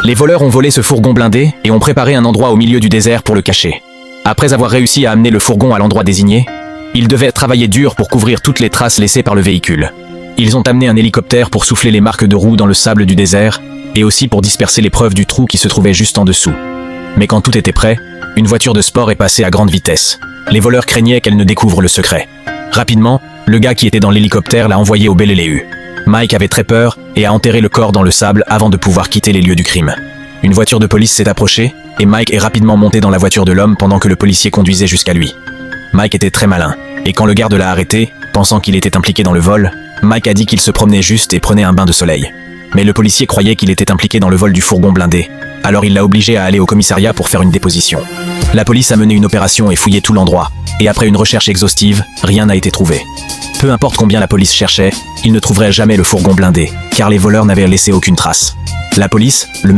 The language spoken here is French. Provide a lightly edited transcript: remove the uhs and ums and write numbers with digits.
Les voleurs ont volé ce fourgon blindé et ont préparé un endroit au milieu du désert pour le cacher. Après avoir réussi à amener le fourgon à l'endroit désigné, ils devaient travailler dur pour couvrir toutes les traces laissées par le véhicule. Ils ont amené un hélicoptère pour souffler les marques de roues dans le sable du désert et aussi pour disperser les preuves du trou qui se trouvait juste en dessous. Mais quand tout était prêt, une voiture de sport est passée à grande vitesse. Les voleurs craignaient qu'elle ne découvre le secret. Rapidement, le gars qui était dans l'hélicoptère l'a envoyé au Belleleu. Mike avait très peur et a enterré le corps dans le sable avant de pouvoir quitter les lieux du crime. Une voiture de police s'est approchée et Mike est rapidement monté dans la voiture de l'homme pendant que le policier conduisait jusqu'à lui. Mike était très malin, et quand le garde l'a arrêté, pensant qu'il était impliqué dans le vol, Mike a dit qu'il se promenait juste et prenait un bain de soleil. Mais le policier croyait qu'il était impliqué dans le vol du fourgon blindé, alors il l'a obligé à aller au commissariat pour faire une déposition. La police a mené une opération et fouillé tout l'endroit, et après une recherche exhaustive, rien n'a été trouvé. Peu importe combien la police cherchait, ils ne trouveraient jamais le fourgon blindé, car les voleurs n'avaient laissé aucune trace. La police, le